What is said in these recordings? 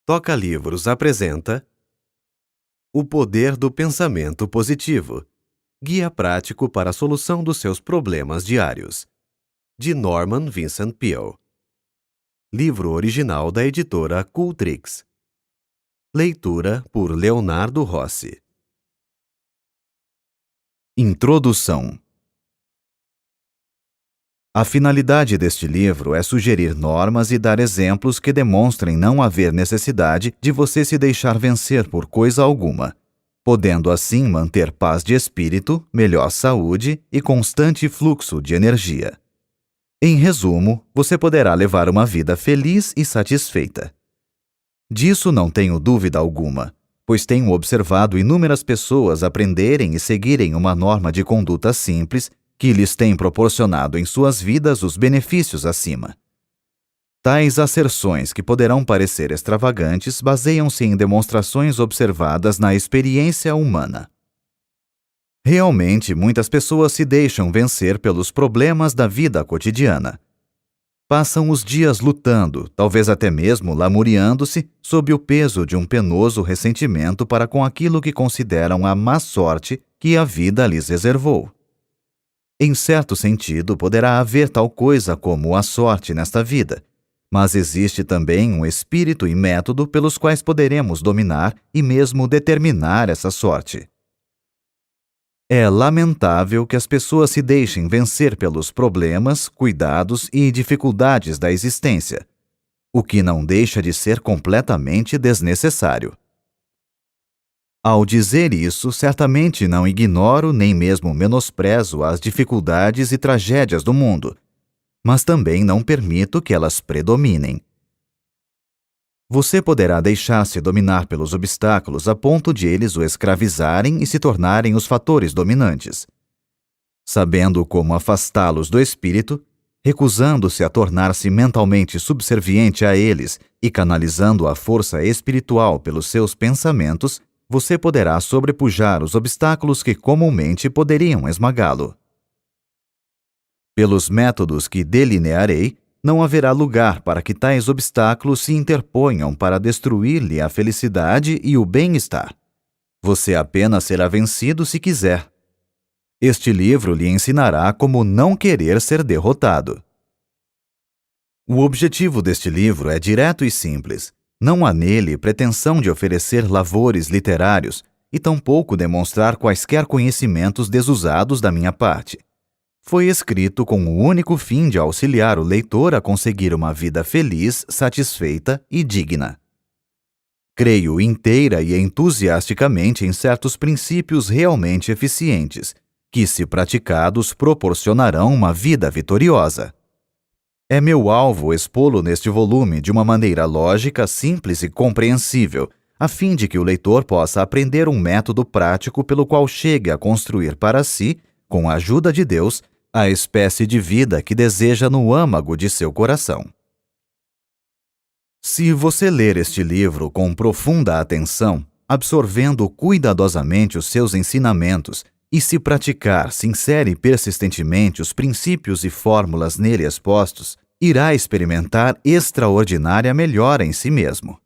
Toca Livros apresenta O Poder do Pensamento Positivo, Guia Prático para a Solução dos Seus Problemas Diários, de Norman Vincent Peale. Livro original da editora Cultrix. Leitura por Leonardo Rossi. Introdução. A finalidade deste livro é sugerir normas e dar exemplos que demonstrem não haver necessidade de você se deixar vencer por coisa alguma, podendo assim manter paz de espírito, melhor saúde e constante fluxo de energia. Em resumo, você poderá levar uma vida feliz e satisfeita. Disso não tenho dúvida alguma, pois tenho observado inúmeras pessoas aprenderem e seguirem uma norma de conduta simples que lhes tem proporcionado em suas vidas os benefícios acima. Tais asserções, que poderão parecer extravagantes, baseiam-se em demonstrações observadas na experiência humana. Realmente, muitas pessoas se deixam vencer pelos problemas da vida cotidiana. Passam os dias lutando, talvez até mesmo lamuriando-se, sob o peso de um penoso ressentimento para com aquilo que consideram a má sorte que a vida lhes reservou. Em certo sentido, poderá haver tal coisa como a sorte nesta vida, mas existe também um espírito e método pelos quais poderemos dominar e mesmo determinar essa sorte. É lamentável que as pessoas se deixem vencer pelos problemas, cuidados e dificuldades da existência, o que não deixa de ser completamente desnecessário. Ao dizer isso, certamente não ignoro nem mesmo menosprezo as dificuldades e tragédias do mundo, mas também não permito que elas predominem. Você poderá deixar-se dominar pelos obstáculos a ponto de eles o escravizarem e se tornarem os fatores dominantes. Sabendo como afastá-los do espírito, recusando-se a tornar-se mentalmente subserviente a eles e canalizando a força espiritual pelos seus pensamentos, você poderá sobrepujar os obstáculos que comumente poderiam esmagá-lo. Pelos métodos que delinearei, não haverá lugar para que tais obstáculos se interponham para destruir-lhe a felicidade e o bem-estar. Você apenas será vencido se quiser. Este livro lhe ensinará como não querer ser derrotado. O objetivo deste livro é direto e simples. Não há nele pretensão de oferecer lavores literários e tampouco demonstrar quaisquer conhecimentos desusados da minha parte. Foi escrito com o único fim de auxiliar o leitor a conseguir uma vida feliz, satisfeita e digna. Creio inteira e entusiasticamente em certos princípios realmente eficientes, que, se praticados, proporcionarão uma vida vitoriosa. É meu alvo expô-lo neste volume de uma maneira lógica, simples e compreensível, a fim de que o leitor possa aprender um método prático pelo qual chegue a construir para si, com a ajuda de Deus, a espécie de vida que deseja no âmago de seu coração. Se você ler este livro com profunda atenção, absorvendo cuidadosamente os seus ensinamentos, e se praticar sincera e persistentemente os princípios e fórmulas nele expostos, irá experimentar extraordinária melhora em si mesmo.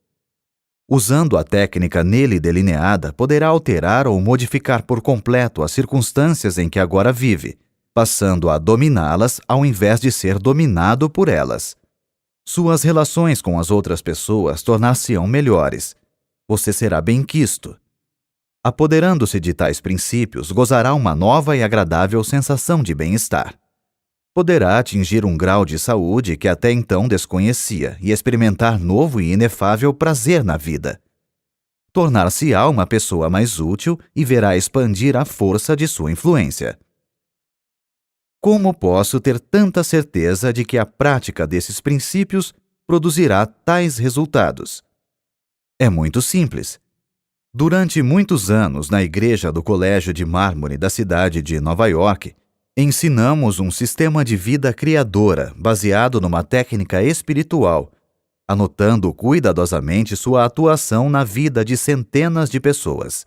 Usando a técnica nele delineada, poderá alterar ou modificar por completo as circunstâncias em que agora vive, passando a dominá-las ao invés de ser dominado por elas. Suas relações com as outras pessoas tornar-se-ão melhores. Você será bem-quisto. Apoderando-se de tais princípios, gozará uma nova e agradável sensação de bem-estar. Poderá atingir um grau de saúde que até então desconhecia e experimentar novo e inefável prazer na vida. Tornar-se-á uma pessoa mais útil e verá expandir a força de sua influência. Como posso ter tanta certeza de que a prática desses princípios produzirá tais resultados? É muito simples. Durante muitos anos, na igreja do Colégio de Mármore da cidade de Nova York, ensinamos um sistema de vida criadora baseado numa técnica espiritual, anotando cuidadosamente sua atuação na vida de centenas de pessoas.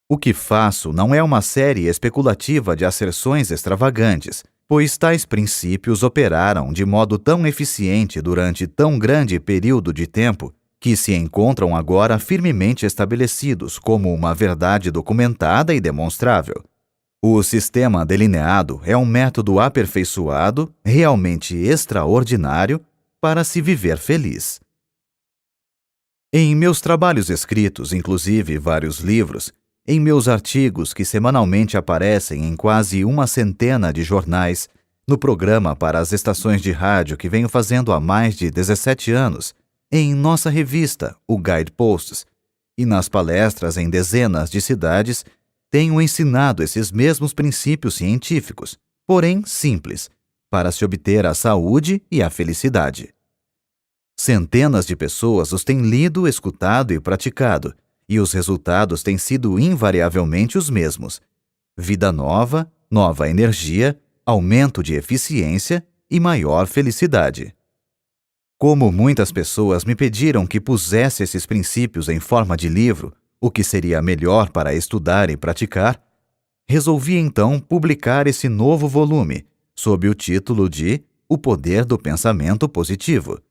O que faço não é uma série especulativa de asserções extravagantes, pois tais princípios operaram de modo tão eficiente durante tão grande período de tempo que se encontram agora firmemente estabelecidos como uma verdade documentada e demonstrável. O sistema delineado é um método aperfeiçoado, realmente extraordinário, para se viver feliz. Em meus trabalhos escritos, inclusive vários livros, em meus artigos que semanalmente aparecem em quase 100 de jornais, no programa para as estações de rádio que venho fazendo há mais de 17 anos, em nossa revista, o Guideposts, e nas palestras em dezenas de cidades, tenho ensinado esses mesmos princípios científicos, porém simples, para se obter a saúde e a felicidade. Centenas de pessoas os têm lido, escutado e praticado, e os resultados têm sido invariavelmente os mesmos: vida nova, nova energia, aumento de eficiência e maior felicidade. Como muitas pessoas me pediram que pusesse esses princípios em forma de livro, o que seria melhor para estudar e praticar, resolvi então publicar esse novo volume, sob o título de O Poder do Pensamento Positivo.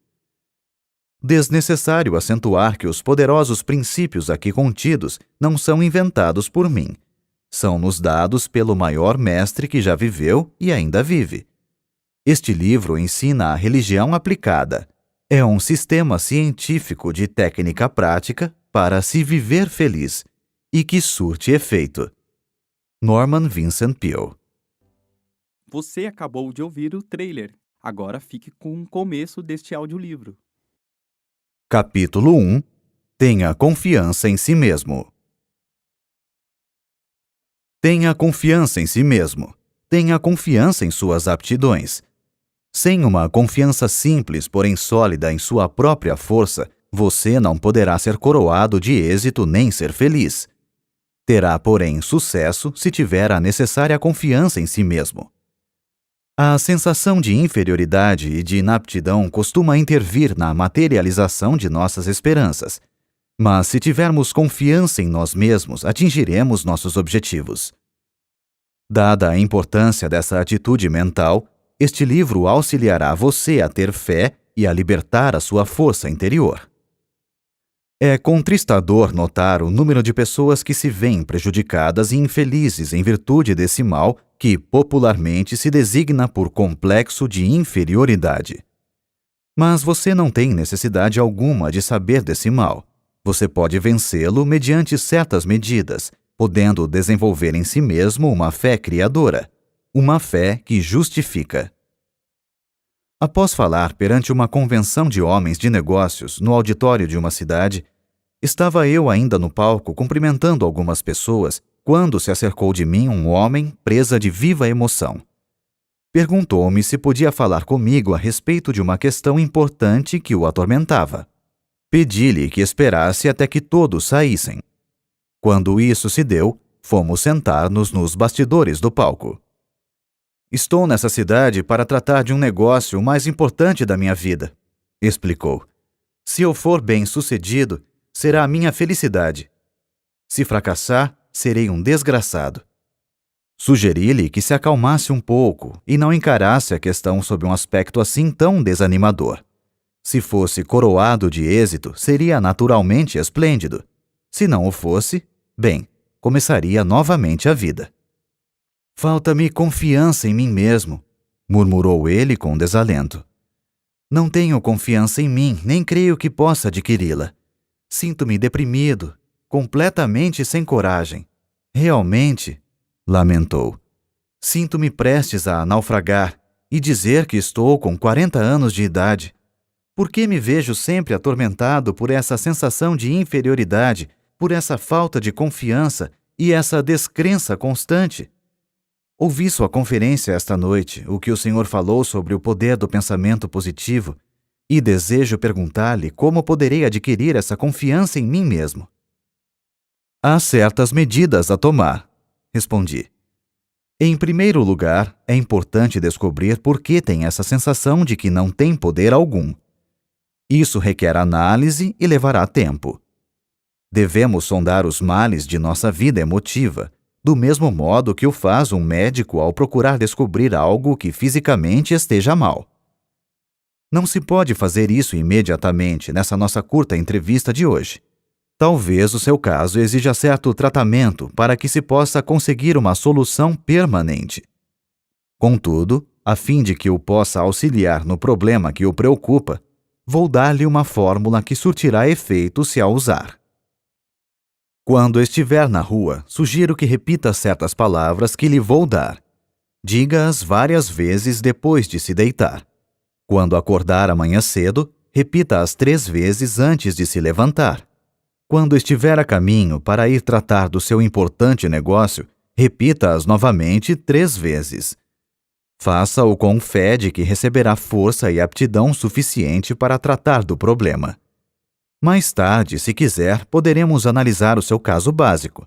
Desnecessário acentuar que os poderosos princípios aqui contidos não são inventados por mim. São nos dados pelo maior mestre que já viveu e ainda vive. Este livro ensina a religião aplicada. É um sistema científico de técnica prática para se viver feliz e que surte efeito. Norman Vincent Peale. Você acabou de ouvir o trailer. Agora fique com o começo deste audiolivro. Capítulo 1. Tenha confiança em si mesmo. Tenha confiança em si mesmo. Tenha confiança em suas aptidões. Sem uma confiança simples, porém sólida em sua própria força, você não poderá ser coroado de êxito nem ser feliz. Terá, porém, sucesso se tiver a necessária confiança em si mesmo. A sensação de inferioridade e de inaptidão costuma intervir na materialização de nossas esperanças. Mas se tivermos confiança em nós mesmos, atingiremos nossos objetivos. Dada a importância dessa atitude mental, este livro auxiliará você a ter fé e a libertar a sua força interior. É contristador notar o número de pessoas que se veem prejudicadas e infelizes em virtude desse mal que popularmente se designa por complexo de inferioridade. Mas você não tem necessidade alguma de saber desse mal. Você pode vencê-lo mediante certas medidas, podendo desenvolver em si mesmo uma fé criadora, uma fé que justifica. Após falar perante uma convenção de homens de negócios no auditório de uma cidade, estava eu ainda no palco cumprimentando algumas pessoas quando se acercou de mim um homem presa de viva emoção. Perguntou-me se podia falar comigo a respeito de uma questão importante que o atormentava. Pedi-lhe que esperasse até que todos saíssem. Quando isso se deu, fomos sentar-nos nos bastidores do palco. Estou nessa cidade para tratar de um negócio mais importante da minha vida, explicou. Se eu for bem-sucedido, será a minha felicidade. Se fracassar, serei um desgraçado. Sugeri-lhe que se acalmasse um pouco e não encarasse a questão sob um aspecto assim tão desanimador. Se fosse coroado de êxito, seria naturalmente esplêndido. Se não o fosse, bem, começaria novamente a vida. Falta-me confiança em mim mesmo, murmurou ele com desalento. Não tenho confiança em mim, nem creio que possa adquiri-la. Sinto-me deprimido, completamente sem coragem. Realmente, lamentou, sinto-me prestes a naufragar e dizer que estou com 40 anos de idade. Por que me vejo sempre atormentado por essa sensação de inferioridade, por essa falta de confiança e essa descrença constante? Ouvi sua conferência esta noite, o que o senhor falou sobre o poder do pensamento positivo, e desejo perguntar-lhe como poderei adquirir essa confiança em mim mesmo. Há certas medidas a tomar, respondi. Em primeiro lugar, é importante descobrir por que tem essa sensação de que não tem poder algum. Isso requer análise e levará tempo. Devemos sondar os males de nossa vida emotiva, do mesmo modo que o faz um médico ao procurar descobrir algo que fisicamente esteja mal. Não se pode fazer isso imediatamente nessa nossa curta entrevista de hoje. Talvez o seu caso exija certo tratamento para que se possa conseguir uma solução permanente. Contudo, a fim de que o possa auxiliar no problema que o preocupa, vou dar-lhe uma fórmula que surtirá efeito se a usar. Quando estiver na rua, sugiro que repita certas palavras que lhe vou dar. Diga-as várias vezes depois de se deitar. Quando acordar amanhã cedo, repita-as 3 vezes antes de se levantar. Quando estiver a caminho para ir tratar do seu importante negócio, repita-as novamente 3 vezes. Faça-o com fé de que receberá força e aptidão suficiente para tratar do problema. Mais tarde, se quiser, poderemos analisar o seu caso básico.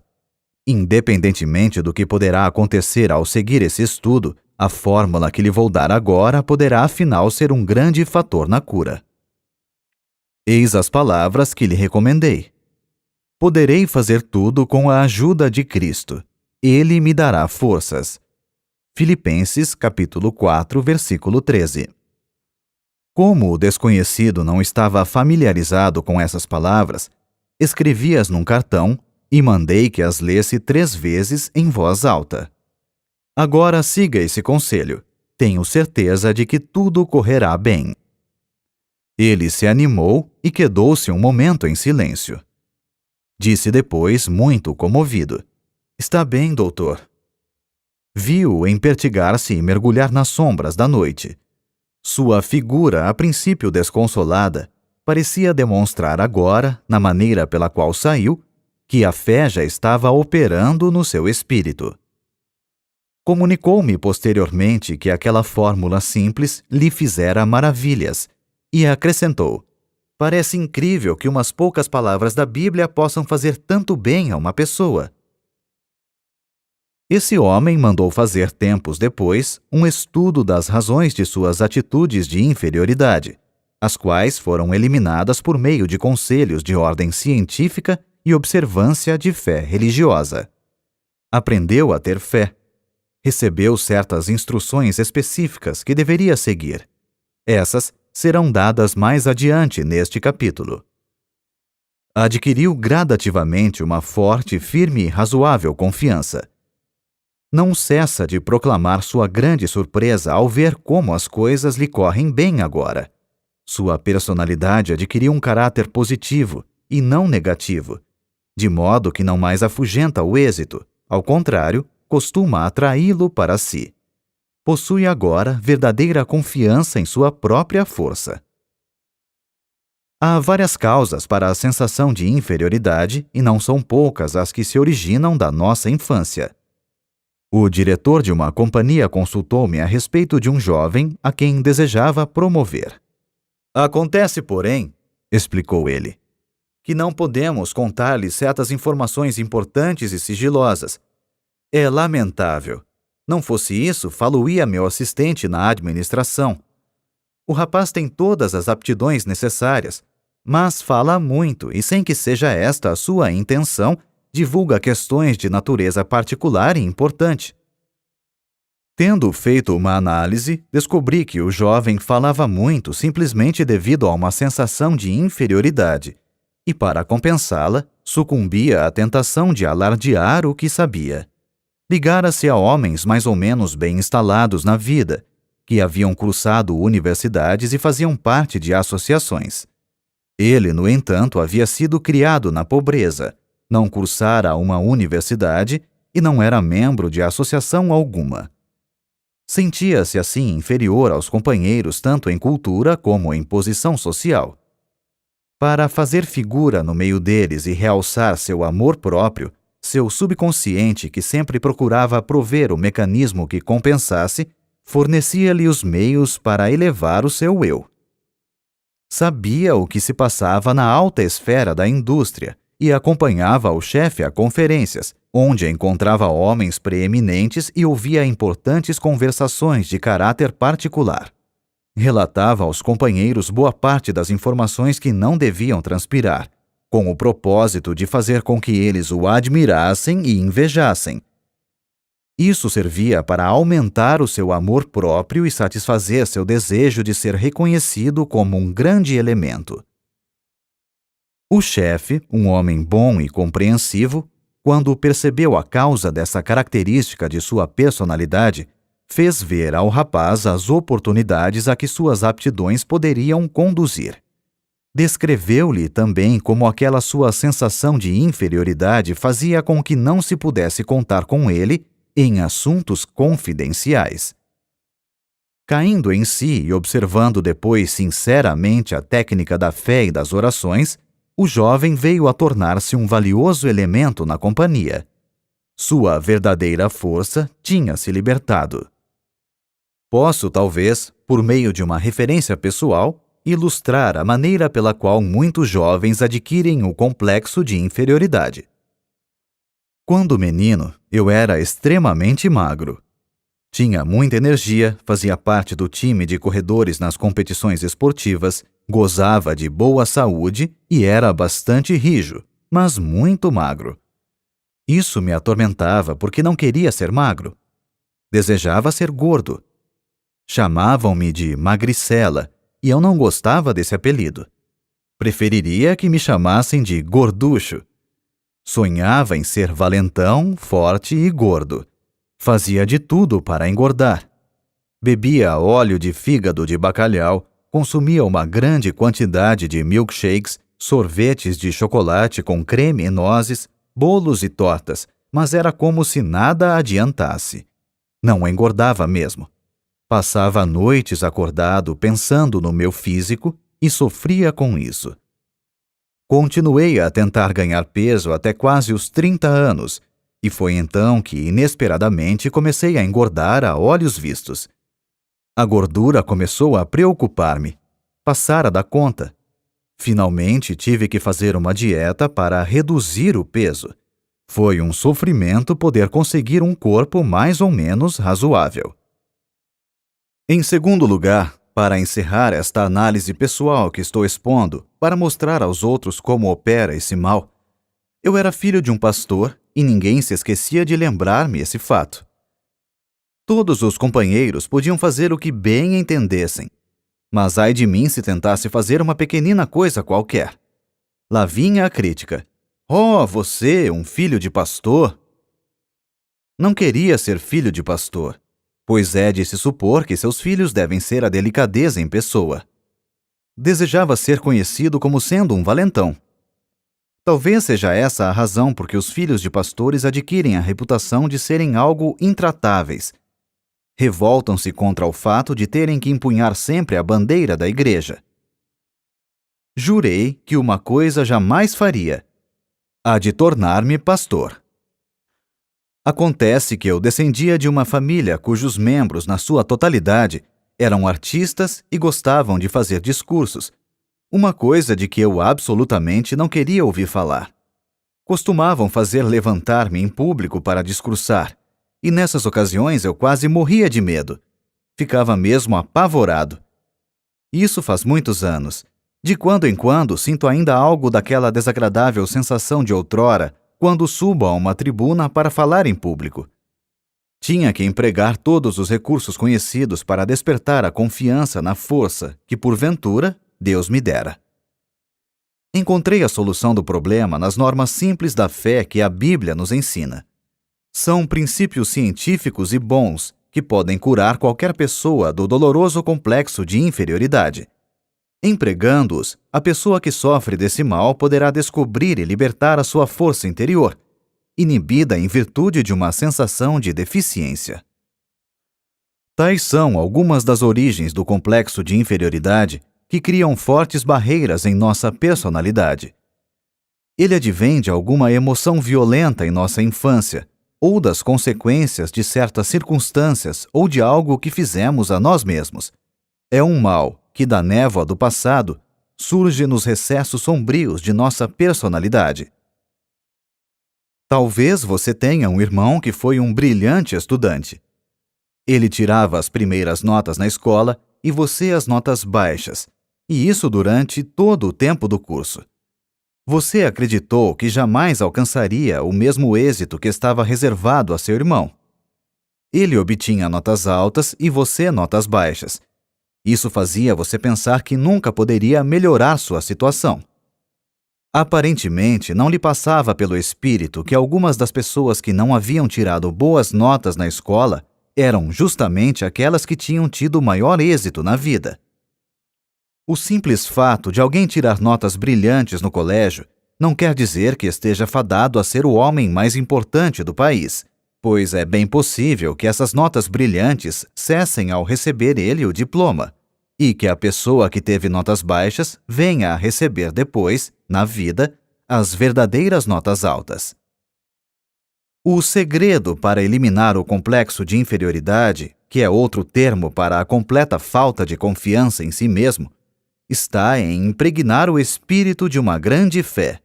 Independentemente do que poderá acontecer ao seguir esse estudo, a fórmula que lhe vou dar agora poderá afinal ser um grande fator na cura. Eis as palavras que lhe recomendei. Poderei fazer tudo com a ajuda de Cristo. Ele me dará forças. Filipenses, capítulo 4, versículo 13. Como o desconhecido não estava familiarizado com essas palavras, escrevi-as num cartão e mandei que as lesse 3 vezes em voz alta. Agora siga esse conselho. Tenho certeza de que tudo correrá bem. Ele se animou e quedou-se um momento em silêncio. Disse depois, muito comovido: "Está bem, doutor." Vi-o empertigar-se e mergulhar nas sombras da noite. Sua figura, a princípio desconsolada, parecia demonstrar agora, na maneira pela qual saiu, que a fé já estava operando no seu espírito. Comunicou-me posteriormente que aquela fórmula simples lhe fizera maravilhas, e acrescentou: "Parece incrível que umas poucas palavras da Bíblia possam fazer tanto bem a uma pessoa." Esse homem mandou fazer tempos depois um estudo das razões de suas atitudes de inferioridade, as quais foram eliminadas por meio de conselhos de ordem científica e observância de fé religiosa. Aprendeu a ter fé. Recebeu certas instruções específicas que deveria seguir. Essas serão dadas mais adiante neste capítulo. Adquiriu gradativamente uma forte, firme e razoável confiança. Não cessa de proclamar sua grande surpresa ao ver como as coisas lhe correm bem agora. Sua personalidade adquiriu um caráter positivo e não negativo, de modo que não mais afugenta o êxito, ao contrário, costuma atraí-lo para si. Possui agora verdadeira confiança em sua própria força. Há várias causas para a sensação de inferioridade e não são poucas as que se originam da nossa infância. O diretor de uma companhia consultou-me a respeito de um jovem a quem desejava promover. "Acontece, porém," explicou ele, "que não podemos contar-lhe certas informações importantes e sigilosas. É lamentável. Não fosse isso, falo-ia meu assistente na administração. O rapaz tem todas as aptidões necessárias, mas fala muito e, sem que seja esta a sua intenção, divulga questões de natureza particular e importante." Tendo feito uma análise, descobri que o jovem falava muito simplesmente devido a uma sensação de inferioridade, e para compensá-la, sucumbia à tentação de alardear o que sabia. Ligara-se a homens mais ou menos bem instalados na vida, que haviam cursado universidades e faziam parte de associações. Ele, no entanto, havia sido criado na pobreza, não cursara uma universidade e não era membro de associação alguma. Sentia-se assim inferior aos companheiros tanto em cultura como em posição social. Para fazer figura no meio deles e realçar seu amor próprio, seu subconsciente, que sempre procurava prover o mecanismo que compensasse, fornecia-lhe os meios para elevar o seu eu. Sabia o que se passava na alta esfera da indústria e acompanhava o chefe a conferências, onde encontrava homens preeminentes e ouvia importantes conversações de caráter particular. Relatava aos companheiros boa parte das informações que não deviam transpirar, com o propósito de fazer com que eles o admirassem e invejassem. Isso servia para aumentar o seu amor próprio e satisfazer seu desejo de ser reconhecido como um grande elemento. O chefe, um homem bom e compreensivo, quando percebeu a causa dessa característica de sua personalidade, fez ver ao rapaz as oportunidades a que suas aptidões poderiam conduzir. Descreveu-lhe também como aquela sua sensação de inferioridade fazia com que não se pudesse contar com ele em assuntos confidenciais. Caindo em si e observando depois sinceramente a técnica da fé e das orações, o jovem veio a tornar-se um valioso elemento na companhia. Sua verdadeira força tinha se libertado. Posso, talvez, por meio de uma referência pessoal, ilustrar a maneira pela qual muitos jovens adquirem o complexo de inferioridade. Quando menino, eu era extremamente magro. Tinha muita energia, fazia parte do time de corredores nas competições esportivas, gozava de boa saúde e era bastante rijo, mas muito magro. Isso me atormentava porque não queria ser magro. Desejava ser gordo. Chamavam-me de magricela e eu não gostava desse apelido. Preferiria que me chamassem de gorducho. Sonhava em ser valentão, forte e gordo. Fazia de tudo para engordar. Bebia óleo de fígado de bacalhau, consumia uma grande quantidade de milkshakes, sorvetes de chocolate com creme e nozes, bolos e tortas, mas era como se nada adiantasse. Não engordava mesmo. Passava noites acordado pensando no meu físico e sofria com isso. Continuei a tentar ganhar peso até quase os 30 anos, e foi então que, inesperadamente, comecei a engordar a olhos vistos. A gordura começou a preocupar-me. Passara da conta. Finalmente tive que fazer uma dieta para reduzir o peso. Foi um sofrimento poder conseguir um corpo mais ou menos razoável. Em segundo lugar, para encerrar esta análise pessoal que estou expondo, para mostrar aos outros como opera esse mal, eu era filho de um pastor e ninguém se esquecia de lembrar-me esse fato. Todos os companheiros podiam fazer o que bem entendessem, mas ai de mim se tentasse fazer uma pequenina coisa qualquer. Lá vinha a crítica. Oh, você, um filho de pastor? Não queria ser filho de pastor, pois é de se supor que seus filhos devem ser a delicadeza em pessoa. Desejava ser conhecido como sendo um valentão. Talvez seja essa a razão por que os filhos de pastores adquirem a reputação de serem algo intratáveis. Revoltam-se contra o fato de terem que empunhar sempre a bandeira da igreja. Jurei que uma coisa jamais faria: a de tornar-me pastor. Acontece que eu descendia de uma família cujos membros, na sua totalidade, eram artistas e gostavam de fazer discursos, uma coisa de que eu absolutamente não queria ouvir falar. Costumavam fazer levantar-me em público para discursar, e nessas ocasiões eu quase morria de medo. Ficava mesmo apavorado. Isso faz muitos anos. De quando em quando sinto ainda algo daquela desagradável sensação de outrora quando subo a uma tribuna para falar em público. Tinha que empregar todos os recursos conhecidos para despertar a confiança na força que, porventura, Deus me dera. Encontrei a solução do problema nas normas simples da fé que a Bíblia nos ensina. São princípios científicos e bons que podem curar qualquer pessoa do doloroso complexo de inferioridade. Empregando-os, a pessoa que sofre desse mal poderá descobrir e libertar a sua força interior, inibida em virtude de uma sensação de deficiência. Tais são algumas das origens do complexo de inferioridade que criam fortes barreiras em nossa personalidade. Ele advém de alguma emoção violenta em nossa infância, ou das consequências de certas circunstâncias ou de algo que fizemos a nós mesmos. É um mal que, da névoa do passado, surge nos recessos sombrios de nossa personalidade. Talvez você tenha um irmão que foi um brilhante estudante. Ele tirava as primeiras notas na escola e você as notas baixas, e isso durante todo o tempo do curso. Você acreditou que jamais alcançaria o mesmo êxito que estava reservado a seu irmão. Ele obtinha notas altas e você notas baixas. Isso fazia você pensar que nunca poderia melhorar sua situação. Aparentemente, não lhe passava pelo espírito que algumas das pessoas que não haviam tirado boas notas na escola eram justamente aquelas que tinham tido maior êxito na vida. O simples fato de alguém tirar notas brilhantes no colégio não quer dizer que esteja fadado a ser o homem mais importante do país, pois é bem possível que essas notas brilhantes cessem ao receber ele o diploma, e que a pessoa que teve notas baixas venha a receber depois, na vida, as verdadeiras notas altas. O segredo para eliminar o complexo de inferioridade, que é outro termo para a completa falta de confiança em si mesmo, está em impregnar o espírito de uma grande fé.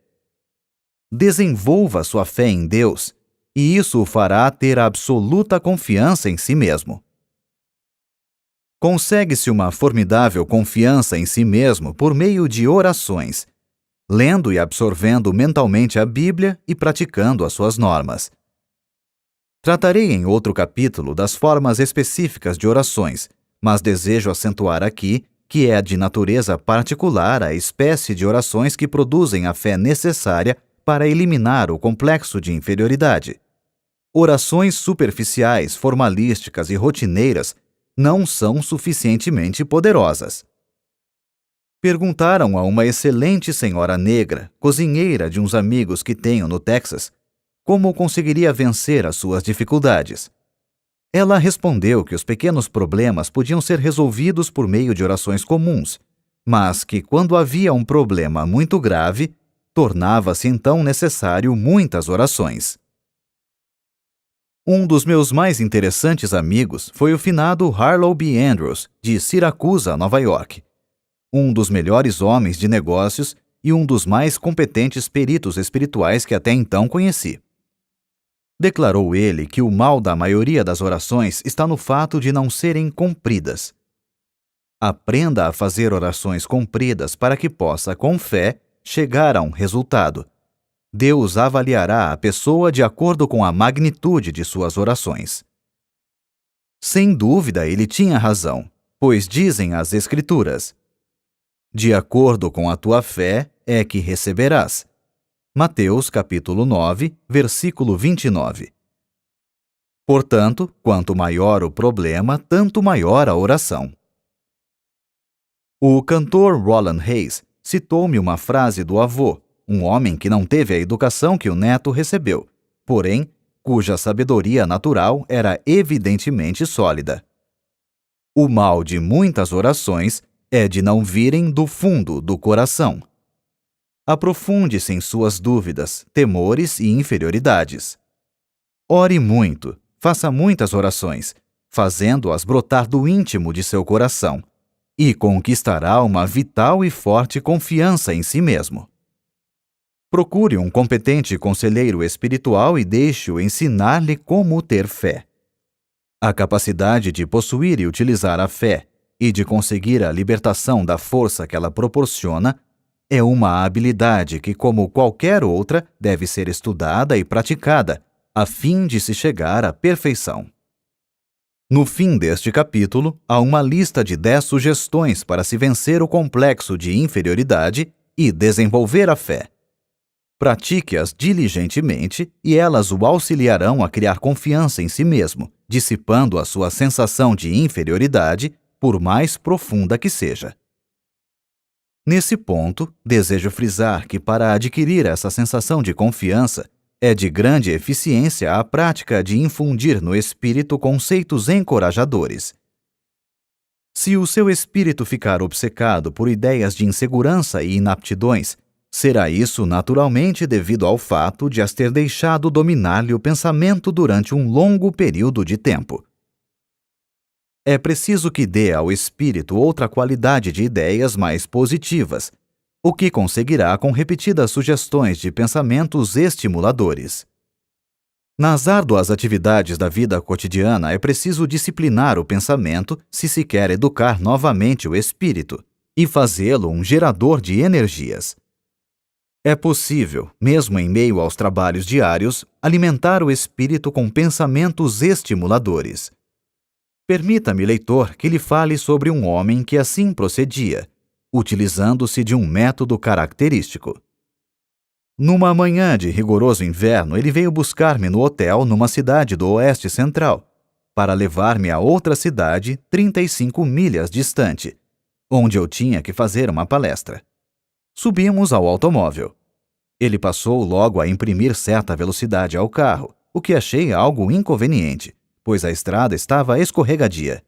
Desenvolva sua fé em Deus, e isso o fará ter absoluta confiança em si mesmo. Consegue-se uma formidável confiança em si mesmo por meio de orações, lendo e absorvendo mentalmente a Bíblia e praticando as suas normas. Tratarei em outro capítulo das formas específicas de orações, mas desejo acentuar aqui que é de natureza particular a espécie de orações que produzem a fé necessária para eliminar o complexo de inferioridade. Orações superficiais, formalísticas e rotineiras não são suficientemente poderosas. Perguntaram a uma excelente senhora negra, cozinheira de uns amigos que tenho no Texas, como conseguiria vencer as suas dificuldades. Ela respondeu que os pequenos problemas podiam ser resolvidos por meio de orações comuns, mas que quando havia um problema muito grave, tornava-se então necessário muitas orações. Um dos meus mais interessantes amigos foi o finado Harlow B. Andrews, de Siracusa, Nova York, um dos melhores homens de negócios e um dos mais competentes peritos espirituais que até então conheci. Declarou ele que o mal da maioria das orações está no fato de não serem cumpridas. Aprenda a fazer orações cumpridas para que possa, com fé, chegar a um resultado. Deus avaliará a pessoa de acordo com a magnitude de suas orações. Sem dúvida, ele tinha razão, pois dizem as Escrituras: de acordo com a tua fé é que receberás. Mateus capítulo 9, versículo 29. Portanto, quanto maior o problema, tanto maior a oração. O cantor Roland Hayes citou-me uma frase do avô, um homem que não teve a educação que o neto recebeu, porém, cuja sabedoria natural era evidentemente sólida. O mal de muitas orações é de não virem do fundo do coração. Aprofunde-se em suas dúvidas, temores e inferioridades. Ore muito, faça muitas orações, fazendo-as brotar do íntimo de seu coração, e conquistará uma vital e forte confiança em si mesmo. Procure um competente conselheiro espiritual e deixe-o ensinar-lhe como ter fé. A capacidade de possuir e utilizar a fé e de conseguir a libertação da força que ela proporciona é uma habilidade que, como qualquer outra, deve ser estudada e praticada, a fim de se chegar à perfeição. No fim deste capítulo, há uma lista de 10 sugestões para se vencer o complexo de inferioridade e desenvolver a fé. Pratique-as diligentemente e elas o auxiliarão a criar confiança em si mesmo, dissipando a sua sensação de inferioridade, por mais profunda que seja. Nesse ponto, desejo frisar que para adquirir essa sensação de confiança, é de grande eficiência a prática de infundir no espírito conceitos encorajadores. Se o seu espírito ficar obcecado por ideias de insegurança e inaptidões, será isso naturalmente devido ao fato de as ter deixado dominar-lhe o pensamento durante um longo período de tempo. É preciso que dê ao espírito outra qualidade de ideias mais positivas, o que conseguirá com repetidas sugestões de pensamentos estimuladores. Nas árduas atividades da vida cotidiana é preciso disciplinar o pensamento se se quer educar novamente o espírito e fazê-lo um gerador de energias. É possível, mesmo em meio aos trabalhos diários, alimentar o espírito com pensamentos estimuladores. Permita-me, leitor, que lhe fale sobre um homem que assim procedia, utilizando-se de um método característico. Numa manhã de rigoroso inverno, ele veio buscar-me no hotel numa cidade do Oeste Central, para levar-me a outra cidade 35 milhas distante, onde eu tinha que fazer uma palestra. Subimos ao automóvel. Ele passou logo a imprimir certa velocidade ao carro, o que achei algo inconveniente, pois a estrada estava escorregadia.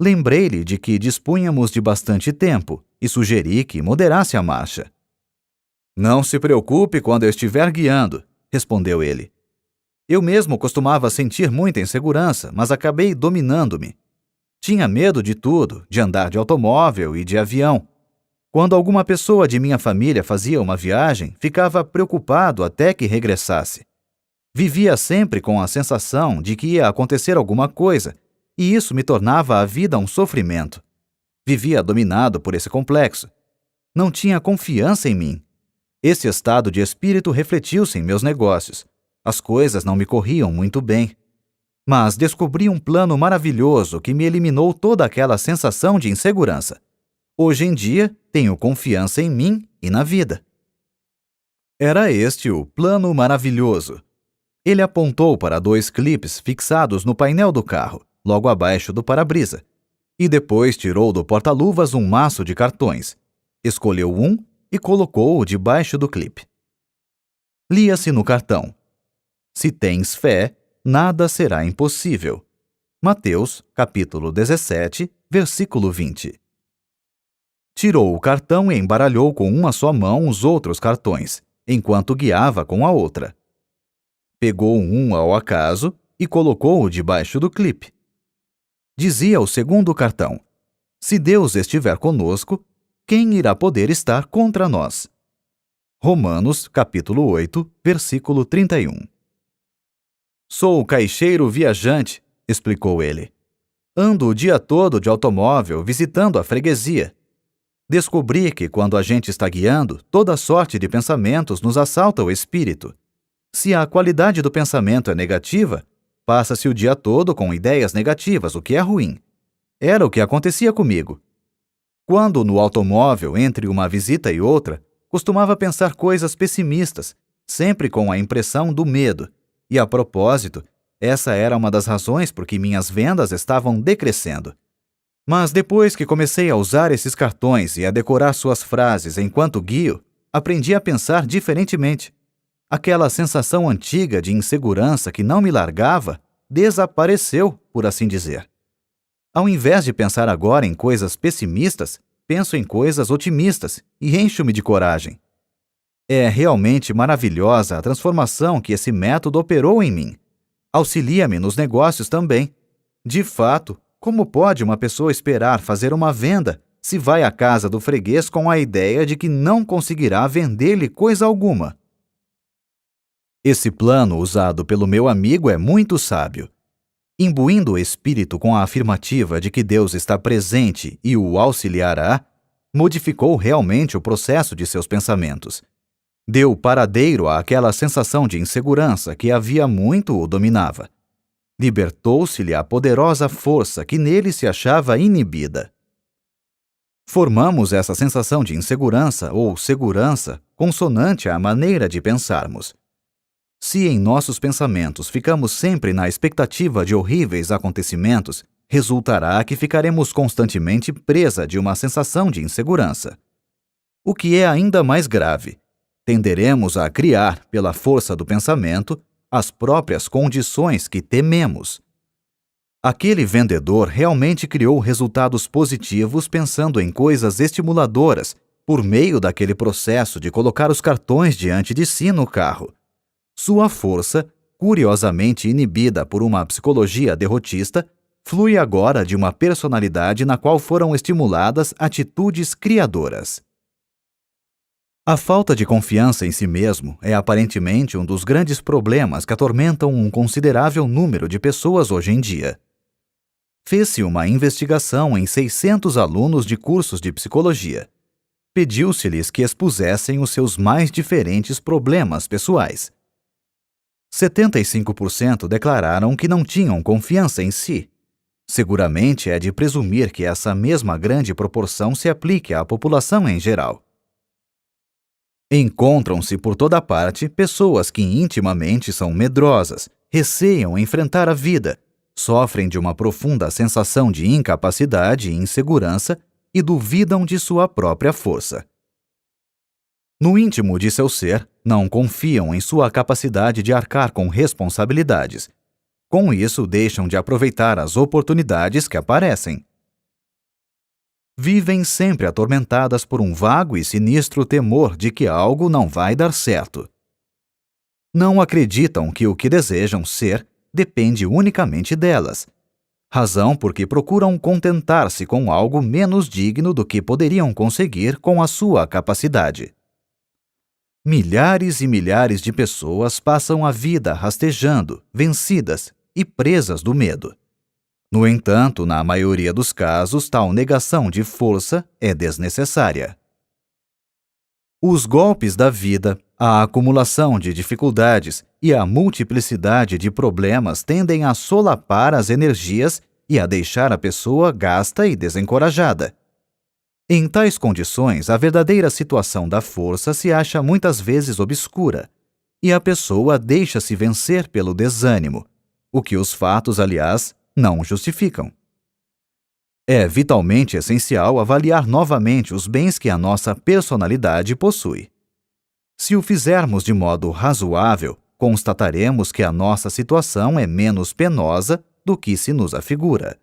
Lembrei-lhe de que dispunhamos de bastante tempo e sugeri que moderasse a marcha. "Não se preocupe quando eu estiver guiando", respondeu ele. Eu mesmo costumava sentir muita insegurança, mas acabei dominando-me. Tinha medo de tudo, de andar de automóvel e de avião. Quando alguma pessoa de minha família fazia uma viagem, ficava preocupado até que regressasse. Vivia sempre com a sensação de que ia acontecer alguma coisa, e isso me tornava a vida um sofrimento. Vivia dominado por esse complexo. Não tinha confiança em mim. Esse estado de espírito refletiu-se em meus negócios. As coisas não me corriam muito bem. Mas descobri um plano maravilhoso que me eliminou toda aquela sensação de insegurança. Hoje em dia, tenho confiança em mim e na vida. Era este o plano maravilhoso. Ele apontou para 2 clipes fixados no painel do carro, logo abaixo do para-brisa, e depois tirou do porta-luvas um maço de cartões. Escolheu um e colocou-o debaixo do clipe. Lia-se no cartão: "Se tens fé, nada será impossível." Mateus, capítulo 17, versículo 20. Tirou o cartão e embaralhou com uma só mão os outros cartões, enquanto guiava com a outra. Pegou um ao acaso e colocou-o debaixo do clipe. Dizia o segundo cartão: "Se Deus estiver conosco, quem irá poder estar contra nós?" Romanos, capítulo 8, versículo 31. "Sou caixeiro viajante", explicou ele. "Ando o dia todo de automóvel visitando a freguesia. Descobri que, quando a gente está guiando, toda sorte de pensamentos nos assalta o espírito. Se a qualidade do pensamento é negativa, passa-se o dia todo com ideias negativas, o que é ruim. Era o que acontecia comigo. Quando no automóvel, entre uma visita e outra, costumava pensar coisas pessimistas, sempre com a impressão do medo. E, a propósito, essa era uma das razões por que minhas vendas estavam decrescendo. Mas depois que comecei a usar esses cartões e a decorar suas frases enquanto guio, aprendi a pensar diferentemente. Aquela sensação antiga de insegurança que não me largava desapareceu, por assim dizer. Ao invés de pensar agora em coisas pessimistas, penso em coisas otimistas e encho-me de coragem. É realmente maravilhosa a transformação que esse método operou em mim. Auxilia-me nos negócios também. De fato, como pode uma pessoa esperar fazer uma venda se vai à casa do freguês com a ideia de que não conseguirá vender-lhe coisa alguma? Esse plano usado pelo meu amigo é muito sábio. Imbuindo o espírito com a afirmativa de que Deus está presente e o auxiliará, modificou realmente o processo de seus pensamentos. Deu paradeiro àquela sensação de insegurança que havia muito o dominava. Libertou-se-lhe a poderosa força que nele se achava inibida. Formamos essa sensação de insegurança ou segurança consonante à maneira de pensarmos. Se em nossos pensamentos ficamos sempre na expectativa de horríveis acontecimentos, resultará que ficaremos constantemente presa de uma sensação de insegurança. O que é ainda mais grave, tenderemos a criar, pela força do pensamento, as próprias condições que tememos. Aquele vendedor realmente criou resultados positivos pensando em coisas estimuladoras por meio daquele processo de colocar os cartões diante de si no carro. Sua força, curiosamente inibida por uma psicologia derrotista, flui agora de uma personalidade na qual foram estimuladas atitudes criadoras. A falta de confiança em si mesmo é aparentemente um dos grandes problemas que atormentam um considerável número de pessoas hoje em dia. Fez-se uma investigação em 600 alunos de cursos de psicologia. Pediu-se-lhes que expusessem os seus mais diferentes problemas pessoais. 75% declararam que não tinham confiança em si. Seguramente é de presumir que essa mesma grande proporção se aplique à população em geral. Encontram-se por toda parte pessoas que intimamente são medrosas, receiam enfrentar a vida, sofrem de uma profunda sensação de incapacidade e insegurança e duvidam de sua própria força. No íntimo de seu ser, não confiam em sua capacidade de arcar com responsabilidades. Com isso, deixam de aproveitar as oportunidades que aparecem. Vivem sempre atormentadas por um vago e sinistro temor de que algo não vai dar certo. Não acreditam que o que desejam ser depende unicamente delas, razão por que procuram contentar-se com algo menos digno do que poderiam conseguir com a sua capacidade. Milhares e milhares de pessoas passam a vida rastejando, vencidas e presas do medo. No entanto, na maioria dos casos, tal negação de força é desnecessária. Os golpes da vida, a acumulação de dificuldades e a multiplicidade de problemas tendem a solapar as energias e a deixar a pessoa gasta e desencorajada. Em tais condições, a verdadeira situação da força se acha muitas vezes obscura, e a pessoa deixa-se vencer pelo desânimo, o que os fatos, aliás, não justificam. É vitalmente essencial avaliar novamente os bens que a nossa personalidade possui. Se o fizermos de modo razoável, constataremos que a nossa situação é menos penosa do que se nos afigura.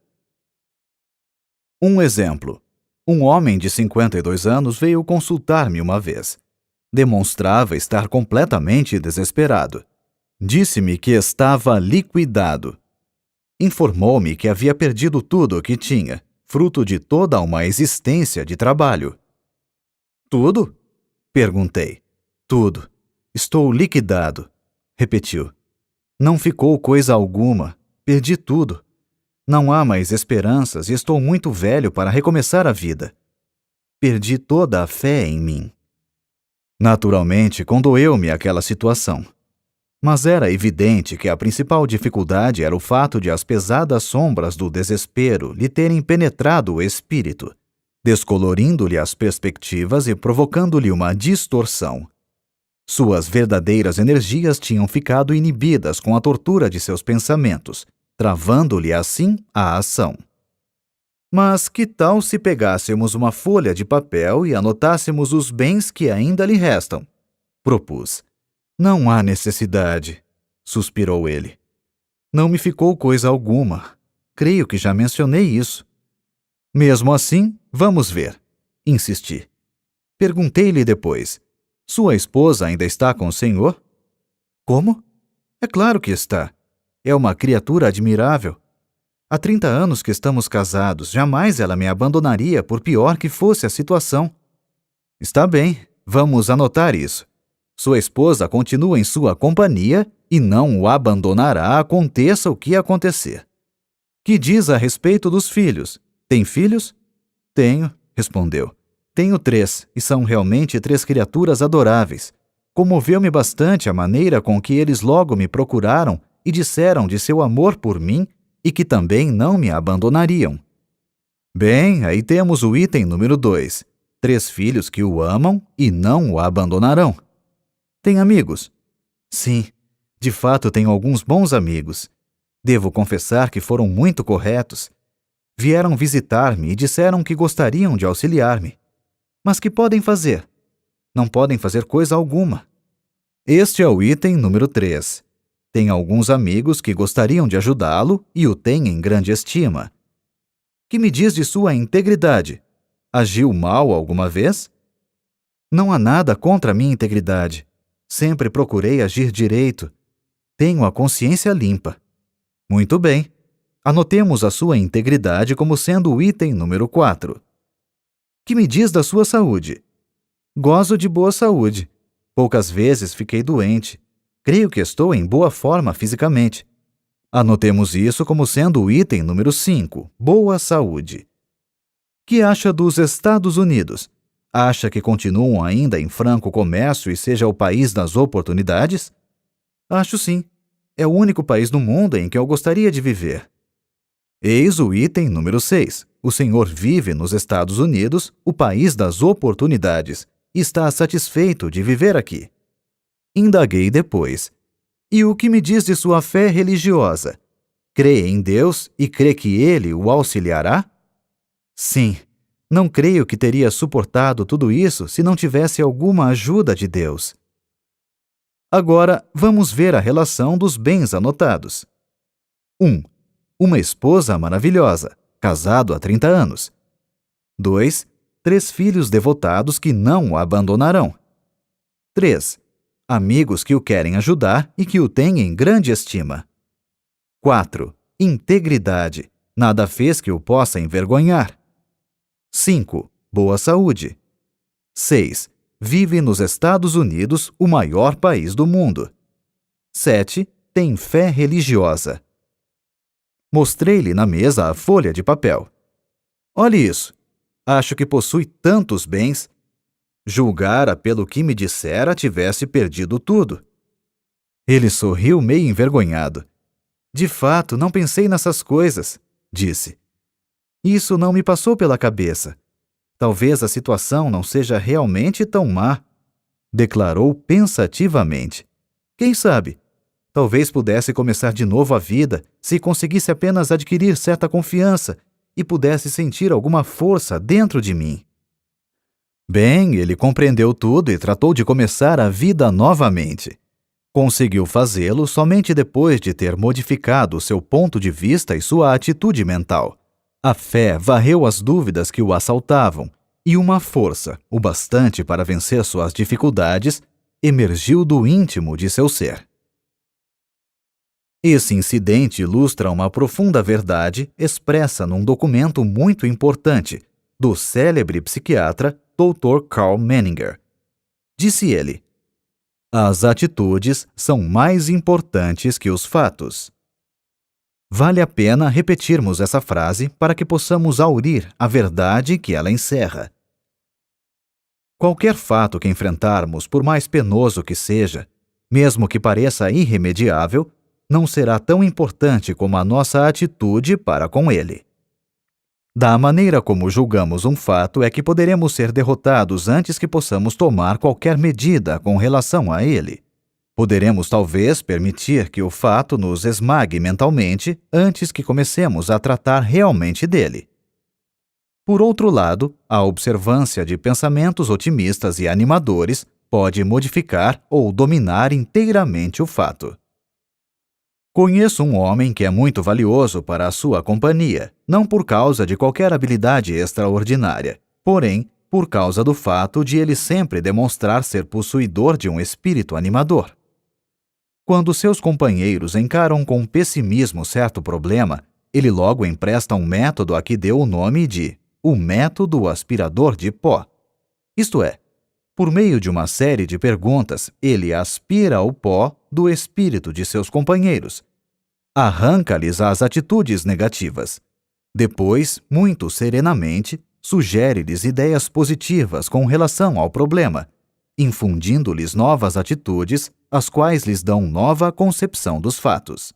Um exemplo. Um homem de 52 anos veio consultar-me uma vez. Demonstrava estar completamente desesperado. Disse-me que estava liquidado. Informou-me que havia perdido tudo o que tinha, fruto de toda uma existência de trabalho. Tudo? Perguntei. Tudo. Estou liquidado, repetiu. Não ficou coisa alguma. Perdi tudo. Não há mais esperanças e estou muito velho para recomeçar a vida. Perdi toda a fé em mim. Naturalmente, condoeu-me aquela situação. Mas era evidente que a principal dificuldade era o fato de as pesadas sombras do desespero lhe terem penetrado o espírito, descolorindo-lhe as perspectivas e provocando-lhe uma distorção. Suas verdadeiras energias tinham ficado inibidas com a tortura de seus pensamentos, travando-lhe assim a ação. Mas que tal se pegássemos uma folha de papel e anotássemos os bens que ainda lhe restam? Propus. Não há necessidade, suspirou ele. Não me ficou coisa alguma. Creio que já mencionei isso. Mesmo assim, vamos ver, insisti. Perguntei-lhe depois. Sua esposa ainda está com o senhor? Como? É claro que está. É uma criatura admirável. Há 30 anos que estamos casados, jamais ela me abandonaria por pior que fosse a situação. Está bem, vamos anotar isso. Sua esposa continua em sua companhia e não o abandonará, aconteça o que acontecer. Que diz a respeito dos filhos? Tem filhos? Tenho, respondeu. Tenho 3, e são realmente 3 criaturas adoráveis. Comoveu-me bastante a maneira com que eles logo me procuraram e disseram de seu amor por mim e que também não me abandonariam. Bem, aí temos o item número 2. 3 filhos que o amam e não o abandonarão. Tem amigos? Sim, de fato tenho alguns bons amigos. Devo confessar que foram muito corretos. Vieram visitar-me e disseram que gostariam de auxiliar-me. Mas que podem fazer? Não podem fazer coisa alguma. Este é o item número 3. Tem alguns amigos que gostariam de ajudá-lo e o têm em grande estima. Que me diz de sua integridade? Agiu mal alguma vez? Não há nada contra a minha integridade. Sempre procurei agir direito. Tenho a consciência limpa. Muito bem. Anotemos a sua integridade como sendo o item número 4. Que me diz da sua saúde? Gozo de boa saúde. Poucas vezes fiquei doente. Creio que estou em boa forma fisicamente. Anotemos isso como sendo o item número 5, boa saúde. Que acha dos Estados Unidos? Acha que continuam ainda em franco comércio e seja o país das oportunidades? Acho sim. É o único país no mundo em que eu gostaria de viver. Eis o item número 6. O senhor vive nos Estados Unidos, o país das oportunidades, e está satisfeito de viver aqui. Indaguei depois. E o que me diz de sua fé religiosa? Crê em Deus e crê que Ele o auxiliará? Sim. Não creio que teria suportado tudo isso se não tivesse alguma ajuda de Deus. Agora, vamos ver a relação dos bens anotados. 1. Uma esposa maravilhosa, casado há 30 anos. 2. 3 filhos devotados que não o abandonarão. 3. Amigos que o querem ajudar e que o têm em grande estima. 4. Integridade. Nada fez que o possa envergonhar. 5. Boa saúde. 6. Vive nos Estados Unidos, o maior país do mundo. 7. Tem fé religiosa. Mostrei-lhe na mesa a folha de papel. Olhe isso. Acho que possui tantos bens. Julgara pelo que me dissera tivesse perdido tudo. Ele sorriu meio envergonhado. De fato, não pensei nessas coisas, disse. Isso não me passou pela cabeça. Talvez a situação não seja realmente tão má, declarou pensativamente. Quem sabe? Talvez pudesse começar de novo a vida se conseguisse apenas adquirir certa confiança e pudesse sentir alguma força dentro de mim. Bem, ele compreendeu tudo e tratou de começar a vida novamente. Conseguiu fazê-lo somente depois de ter modificado seu ponto de vista e sua atitude mental. A fé varreu as dúvidas que o assaltavam, e uma força, o bastante para vencer suas dificuldades, emergiu do íntimo de seu ser. Esse incidente ilustra uma profunda verdade expressa num documento muito importante do célebre psiquiatra Dr. Karl Menninger. Disse ele: as atitudes são mais importantes que os fatos. Vale a pena repetirmos essa frase para que possamos aurir a verdade que ela encerra. Qualquer fato que enfrentarmos, por mais penoso que seja, mesmo que pareça irremediável, não será tão importante como a nossa atitude para com ele. Da maneira como julgamos um fato é que poderemos ser derrotados antes que possamos tomar qualquer medida com relação a ele. Poderemos talvez permitir que o fato nos esmague mentalmente antes que comecemos a tratar realmente dele. Por outro lado, a observância de pensamentos otimistas e animadores pode modificar ou dominar inteiramente o fato. Conheço um homem que é muito valioso para a sua companhia, não por causa de qualquer habilidade extraordinária, porém, por causa do fato de ele sempre demonstrar ser possuidor de um espírito animador. Quando seus companheiros encaram com pessimismo certo problema, ele logo empresta um método a que deu o nome de o método aspirador de pó. Isto é, por meio de uma série de perguntas, ele aspira o pó do espírito de seus companheiros, arranca-lhes as atitudes negativas. Depois, muito serenamente, sugere-lhes ideias positivas com relação ao problema, infundindo-lhes novas atitudes, as quais lhes dão nova concepção dos fatos.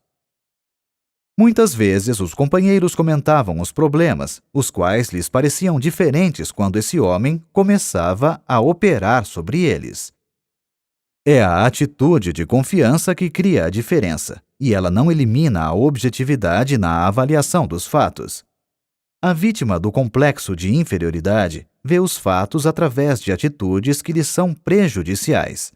Muitas vezes os companheiros comentavam os problemas, os quais lhes pareciam diferentes quando esse homem começava a operar sobre eles. É a atitude de confiança que cria a diferença, e ela não elimina a objetividade na avaliação dos fatos. A vítima do complexo de inferioridade vê os fatos através de atitudes que lhe são prejudiciais.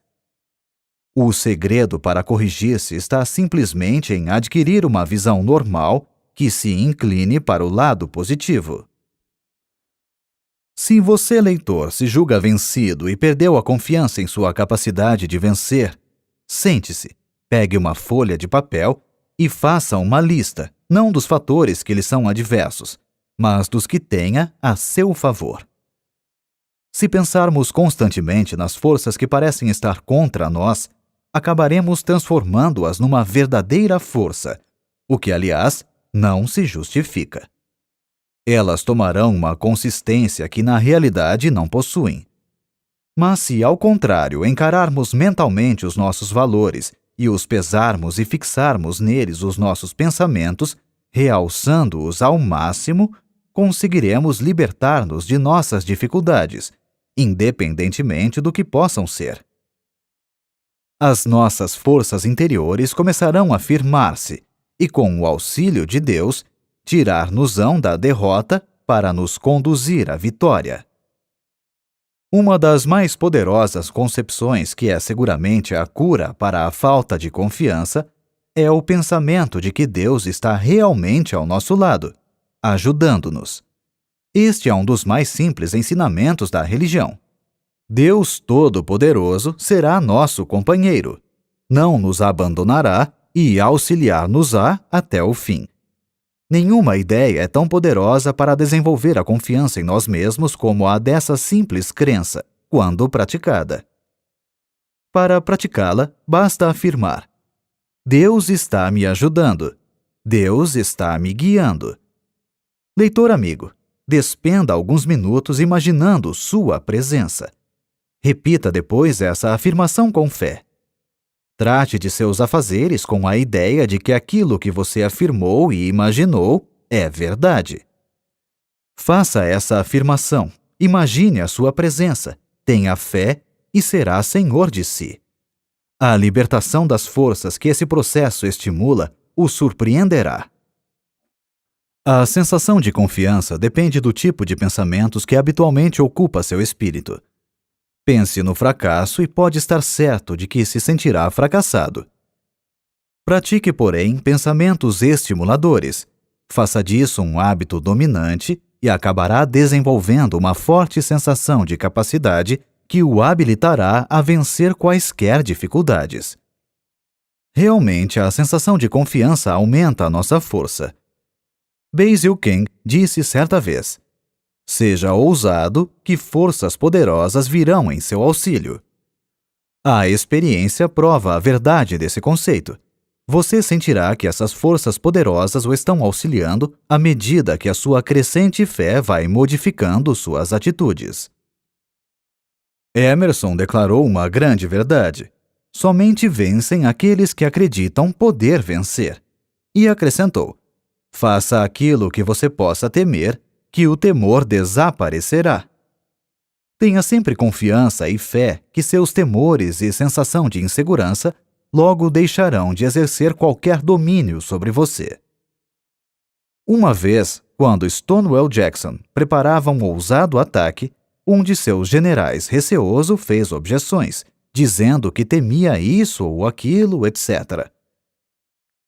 O segredo para corrigir-se está simplesmente em adquirir uma visão normal que se incline para o lado positivo. Se você, leitor, se julga vencido e perdeu a confiança em sua capacidade de vencer, sente-se, pegue uma folha de papel e faça uma lista, não dos fatores que lhe são adversos, mas dos que tenha a seu favor. Se pensarmos constantemente nas forças que parecem estar contra nós, acabaremos transformando-as numa verdadeira força, o que, aliás, não se justifica. Elas tomarão uma consistência que na realidade não possuem, Mas se, ao contrário, encararmos mentalmente os nossos valores e os pesarmos e fixarmos neles os nossos pensamentos, realçando-os ao máximo, conseguiremos libertar-nos de nossas dificuldades, independentemente do que possam ser. As nossas forças interiores começarão a firmar-se e, com o auxílio de Deus, tirar-nos-ão da derrota para nos conduzir à vitória. Uma das mais poderosas concepções, que é seguramente a cura para a falta de confiança, é o pensamento de que Deus está realmente ao nosso lado, ajudando-nos. Este é um dos mais simples ensinamentos da religião. Deus Todo-Poderoso será nosso companheiro, não nos abandonará e auxiliar-nos-á até o fim. Nenhuma ideia é tão poderosa para desenvolver a confiança em nós mesmos como a dessa simples crença, quando praticada. Para praticá-la, basta afirmar: Deus está me ajudando. Deus está me guiando. Leitor amigo, despenda alguns minutos imaginando sua presença. Repita depois essa afirmação com fé. Trate de seus afazeres com a ideia de que aquilo que você afirmou e imaginou é verdade. Faça essa afirmação, imagine a sua presença, tenha fé e será senhor de si. A libertação das forças que esse processo estimula o surpreenderá. A sensação de confiança depende do tipo de pensamentos que habitualmente ocupa seu espírito. Pense no fracasso e pode estar certo de que se sentirá fracassado. Pratique, porém, pensamentos estimuladores. Faça disso um hábito dominante e acabará desenvolvendo uma forte sensação de capacidade que o habilitará a vencer quaisquer dificuldades. Realmente, a sensação de confiança aumenta a nossa força. Basil King disse certa vez: seja ousado, que forças poderosas virão em seu auxílio. A experiência prova a verdade desse conceito. Você sentirá que essas forças poderosas o estão auxiliando à medida que a sua crescente fé vai modificando suas atitudes. Emerson declarou uma grande verdade: somente vencem aqueles que acreditam poder vencer. E acrescentou: faça aquilo que você possa temer, que o temor desaparecerá. Tenha sempre confiança e fé que seus temores e sensação de insegurança logo deixarão de exercer qualquer domínio sobre você. Uma vez, quando Stonewall Jackson preparava um ousado ataque, um de seus generais receoso fez objeções, dizendo que temia isso ou aquilo, etc.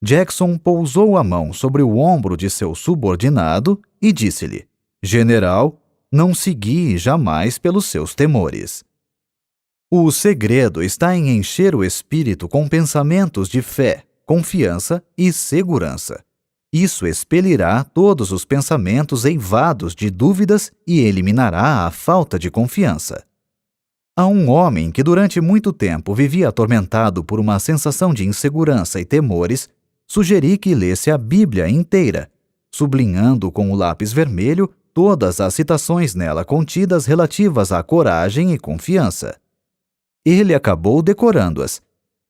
Jackson pousou a mão sobre o ombro de seu subordinado e disse-lhe: General, não se guie jamais pelos seus temores. O segredo está em encher o espírito com pensamentos de fé, confiança e segurança. Isso expelirá todos os pensamentos eivados de dúvidas e eliminará a falta de confiança. A um homem que durante muito tempo vivia atormentado por uma sensação de insegurança e temores, sugeri que lesse a Bíblia inteira, sublinhando com o lápis vermelho todas as citações nela contidas relativas à coragem e confiança. Ele acabou decorando-as.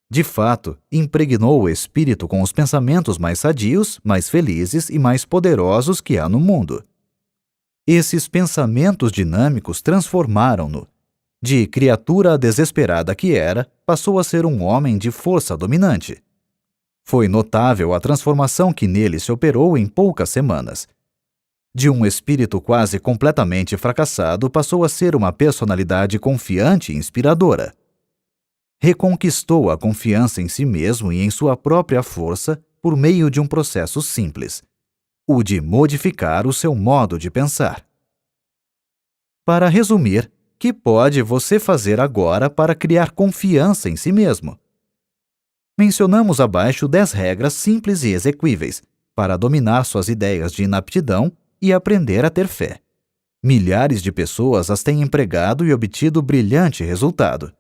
De fato, impregnou o espírito com os pensamentos mais sadios, mais felizes e mais poderosos que há no mundo. Esses pensamentos dinâmicos transformaram-no. De criatura desesperada que era, passou a ser um homem de força dominante. Foi notável a transformação que nele se operou em poucas semanas. De um espírito quase completamente fracassado, passou a ser uma personalidade confiante e inspiradora. Reconquistou a confiança em si mesmo e em sua própria força por meio de um processo simples, o de modificar o seu modo de pensar. Para resumir, que pode você fazer agora para criar confiança em si mesmo? Mencionamos abaixo 10 regras simples e exequíveis para dominar suas ideias de inaptidão e aprender a ter fé. Milhares de pessoas as têm empregado e obtido brilhante resultado.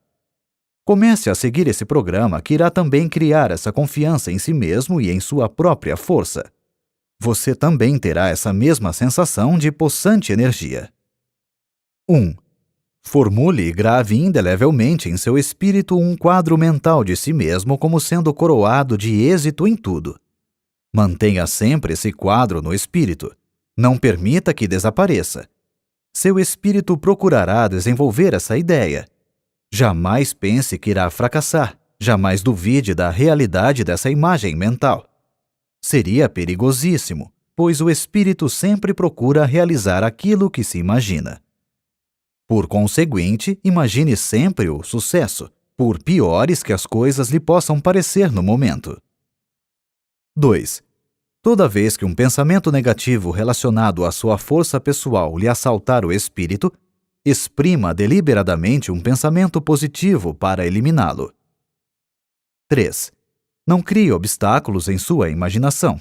Comece a seguir esse programa que irá também criar essa confiança em si mesmo e em sua própria força. Você também terá essa mesma sensação de possante energia. 1. Formule e grave indelevelmente em seu espírito um quadro mental de si mesmo como sendo coroado de êxito em tudo. Mantenha sempre esse quadro no espírito. Não permita que desapareça. Seu espírito procurará desenvolver essa ideia. Jamais pense que irá fracassar. Jamais duvide da realidade dessa imagem mental. Seria perigosíssimo, pois o espírito sempre procura realizar aquilo que se imagina. Por conseguinte, imagine sempre o sucesso, por piores que as coisas lhe possam parecer no momento. 2. Toda vez que um pensamento negativo relacionado à sua força pessoal lhe assaltar o espírito, exprima deliberadamente um pensamento positivo para eliminá-lo. 3. Não crie obstáculos em sua imaginação.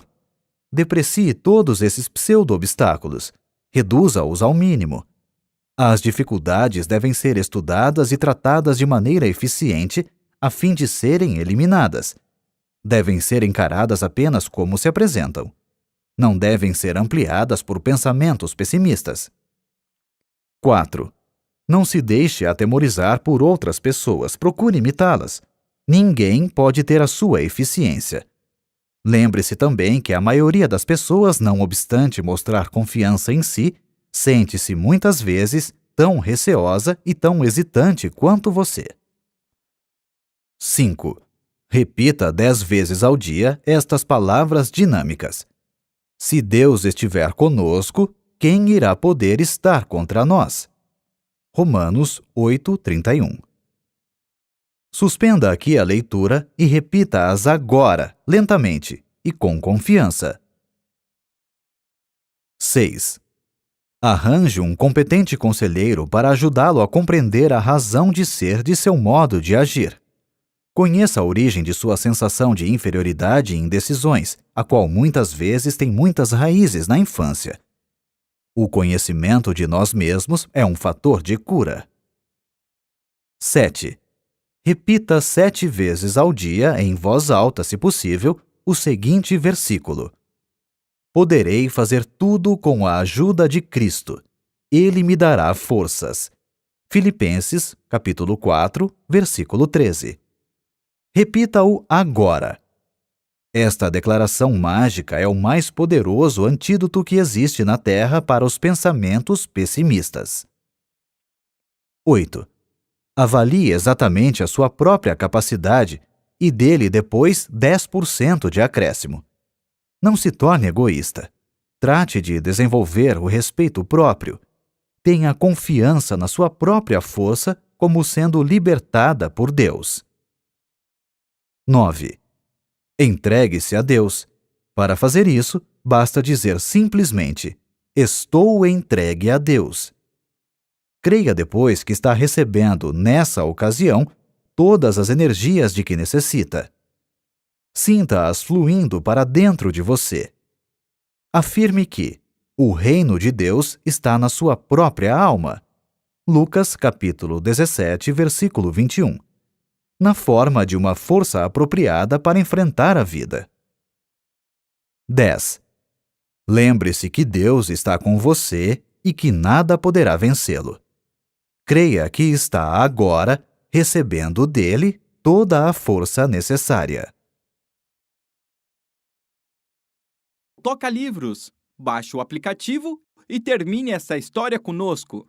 Deprecie todos esses pseudo-obstáculos. Reduza-os ao mínimo. As dificuldades devem ser estudadas e tratadas de maneira eficiente a fim de serem eliminadas. Devem ser encaradas apenas como se apresentam. Não devem ser ampliadas por pensamentos pessimistas. 4. Não se deixe atemorizar por outras pessoas. Procure imitá-las. Ninguém pode ter a sua eficiência. Lembre-se também que a maioria das pessoas, não obstante mostrar confiança em si, sente-se muitas vezes tão receosa e tão hesitante quanto você. 5. Repita 10 vezes ao dia estas palavras dinâmicas. Se Deus estiver conosco, quem irá poder estar contra nós? Romanos 8:31. Suspenda aqui a leitura e repita-as agora, lentamente e com confiança. 6. Arranje um competente conselheiro para ajudá-lo a compreender a razão de ser de seu modo de agir. Conheça a origem de sua sensação de inferioridade e indecisões, a qual muitas vezes tem muitas raízes na infância. O conhecimento de nós mesmos é um fator de cura. 7. Repita 7 vezes ao dia, em voz alta, se possível, o seguinte versículo: Poderei fazer tudo com a ajuda de Cristo. Ele me dará forças. Filipenses, capítulo 4, versículo 13. Repita-o agora. Esta declaração mágica é o mais poderoso antídoto que existe na Terra para os pensamentos pessimistas. 8. Avalie exatamente a sua própria capacidade e dê-lhe depois 10% de acréscimo. Não se torne egoísta. Trate de desenvolver o respeito próprio. Tenha confiança na sua própria força como sendo libertada por Deus. 9. Entregue-se a Deus. Para fazer isso, basta dizer simplesmente: Estou entregue a Deus. Creia depois que está recebendo, nessa ocasião, todas as energias de que necessita. Sinta-as fluindo para dentro de você. Afirme que o reino de Deus está na sua própria alma. Lucas, capítulo 17, versículo 21. Na forma de uma força apropriada para enfrentar a vida. 10. Lembre-se que Deus está com você e que nada poderá vencê-lo. Creia que está agora recebendo dele toda a força necessária. Toca Livros. Baixe o aplicativo e termine essa história conosco.